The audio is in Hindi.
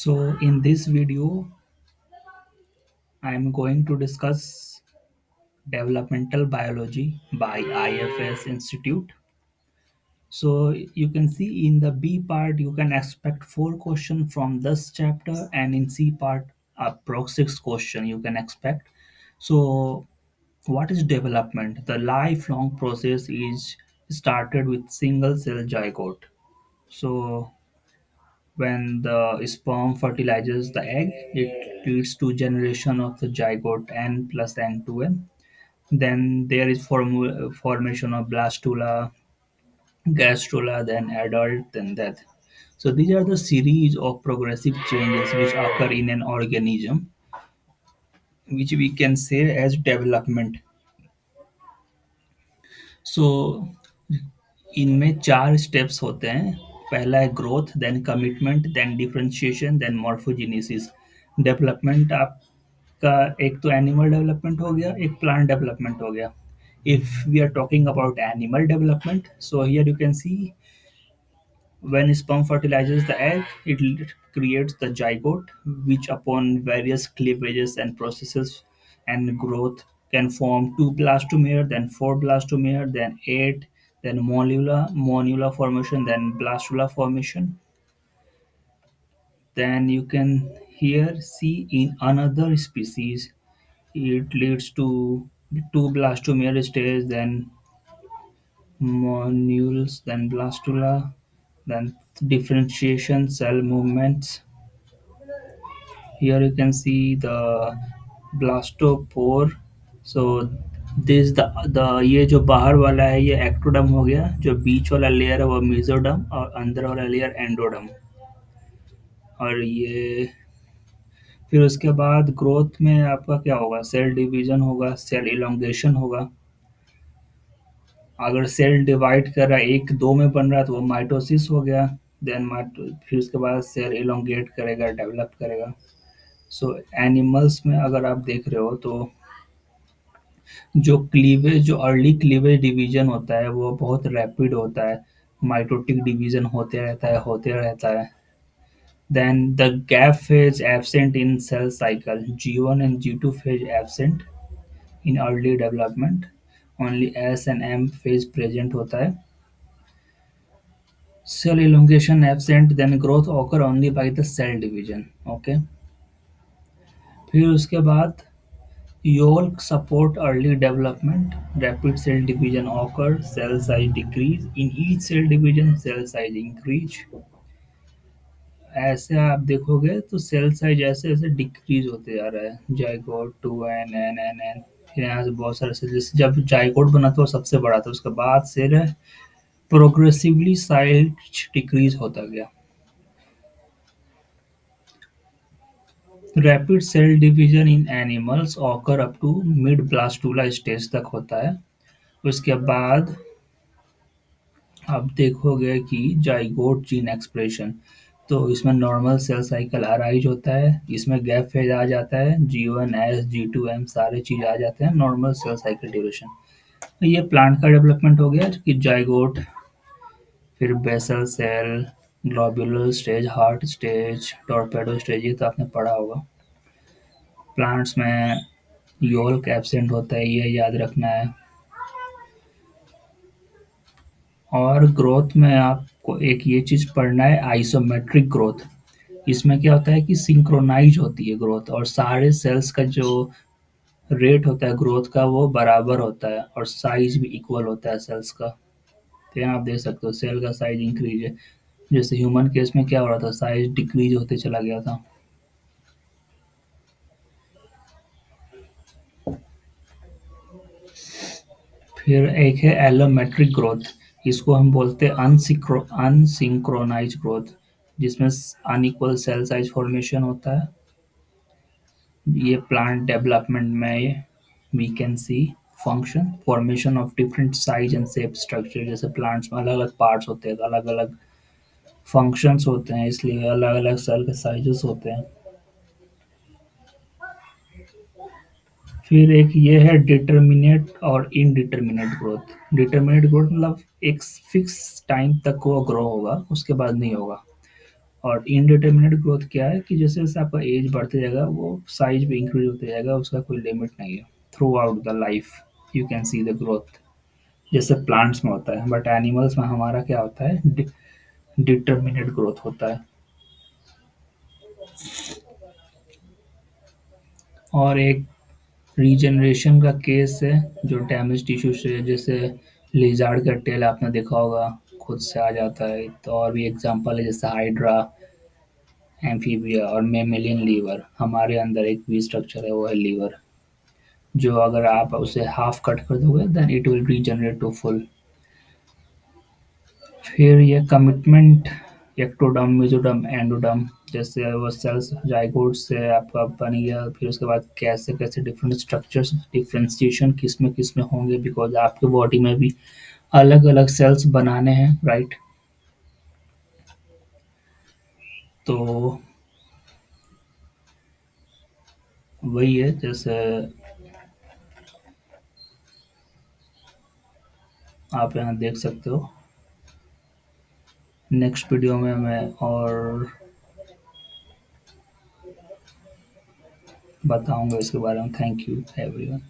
So in this video, I am going to discuss developmental biology by IFS Institute. So you can see in the B part, you can expect 4 questions from this chapter, and in C part, approx 6 question you can expect. So what is development? The lifelong process is started with single cell zygote. So when the sperm fertilizes the egg, it leads to generation of the zygote N plus N2N. Then there is formation of blastula, gastrula, then adult, then death. So these are the series of progressive changes which occur in an organism, which we can say as development. So इनमें 4 स्टेप्स होते हैं। पहला है growth, then commitment, then differentiation, then morphogenesis. Development आपका एक तो एनिमल डेवलपमेंट हो गया, एक प्लांट डेवलपमेंट हो गया। If we are talking about animal development, so here you can see when sperm fertilizes the egg, it creates the zygote, which upon various cleavages and processes and growth can form 2 blastomere, then 4 blastomere, then 8, then monula formation, then blastula formation. Then you can here see in another species, it leads to 2 blastomere stage, then monules, then blastula, then differentiation cell movements. Here you can see the blastopore. So this the ये जो बाहर वाला है ये एक्टोडर्म हो गया, जो बीच वाला लेयर है वो मेसोडर्म, और अंदर वाला लेयर एंडोडर्म। और ये फिर उसके बाद ग्रोथ में आपका क्या होगा, सेल डिवीजन होगा, सेल इलोंगेशन होगा। अगर सेल डिवाइड कर रहा है, एक दो में बन रहा है, तो वो माइटोसिस हो गया। देन फिर उसके बाद सेल इलोंगेट करेगा, डेवलप करेगा। सो एनिमल्स में अगर आप देख रहे हो तो जो अर्ली क्लीवेज डिवीजन होता है वो बहुत रैपिड होता है। माइटोटिक डिवीजन होते रहता है। Then the gap phase absent in cell cycle, G1 and G2 phase absent in early development, only S and M phase present होता है। Cell elongation absent, then growth occur only by the cell division। Okay, फिर उसके बाद Yolk support early development, rapid cell division occur, cell size decrease, in each cell division cell size increase। ऐसे आप देखोगे तो सेल साइज ऐसे ऐसे डिक्रीज होते जा रहा है, zygote 2n n n n। फिर यहाँ से बहुत सारे सेल, जब जाइगोट बना तो वो सबसे बड़ा था, उसके बाद से प्रोग्रेसिवली साइज डिक्रीज होता गया। Rapid cell division in animals occur up to mid blastula stage तक होता है। उसके बाद आप देखोगे कि जाइगोट जीन एक्सप्रेशन, तो इसमें नॉर्मल सेल साइकिल अराइज होता है, इसमें गैप फेज आ जाता है, G1S G2M सारे चीज आ जाते हैं, नॉर्मल सेल साइकिल ड्यूरेशन। ये प्लांट का डेवलपमेंट हो गया कि जाइगोट, फिर basal cell, globular stage, heart stage, torpedo stage, ये तो आपने पढ़ा होगा। प्लांट्स में योल्क एब्सेंट होता है, ये याद रखना है। और ग्रोथ में आपको एक ये चीज पढ़ना है, आइसोमेट्रिक ग्रोथ। इसमें क्या होता है कि सिंक्रोनाइज होती है ग्रोथ, और सारे सेल्स का जो रेट होता है ग्रोथ का वो बराबर होता है, और साइज भी इक्वल होता है सेल्स का। तो यहाँ आप देख सकते हो सेल का साइज इंक्रीज है। जैसे ह्यूमन केस में क्या हो रहा था, साइज डिक्रीज होते चला गया था। फिर एक है एलोमेट्रिक ग्रोथ, इसको हम बोलते हैं अनसिंक्रोनाइज ग्रोथ, जिसमें अनइक्वल सेल साइज फॉर्मेशन होता है। ये प्लांट डेवलपमेंट में we can see function formation of different size and shape structure. जैसे प्लांट्स में अलग अलग पार्ट्स होते हैं, अलग अलग फंक्शंस होते हैं, इसलिए अलग अलग सेल के साइजेस होते हैं। फिर एक ये है डिटर्मिनेट और इनडिटर्मिनेट ग्रोथ। डिटर्मिनेट ग्रोथ मतलब एक फिक्स टाइम तक वो ग्रो होगा, उसके बाद नहीं होगा। और इनडिटर्मिनेट ग्रोथ क्या है कि जैसे जैसे आपका एज बढ़ते जाएगा वो साइज भी इंक्रीज होते जाएगा, उसका कोई लिमिट नहीं है। Through out the life you can see the growth, जैसे प्लांट्स में होता है, बट एनिमल्स में हमारा क्या होता है, डिटर्मिनेट ग्रोथ होता है। और एक रीजनरेशन का केस है जो डैमेज टिश्यू से, जैसे लिजार्ड का टेल आपने देखा होगा खुद से आ जाता है। तो और भी एग्जांपल है जैसे हाइड्रा, एम्फीबिया और मेमेलियन लीवर। हमारे अंदर एक भी स्ट्रक्चर है वो है लीवर, जो अगर आप उसे हाफ कट कर दोगे then it will regenerate to full. फिर ये कमिटमेंट, एक्टोडर्म, मेसोडर्म, एंडोडर्म, जैसे वो सेल्स जाइगोट से आपका बन गया, फिर उसके बाद कैसे कैसे डिफरेंट स्ट्रक्चर्स डिफरेंशिएशन किस में होंगे, बिकॉज आपके बॉडी में भी अलग अलग सेल्स बनाने हैं, राइट। तो वही है, जैसे आप यहाँ देख सकते हो। नेक्स्ट वीडियो में मैं और बताऊंगा इसके बारे में। Thank you everyone.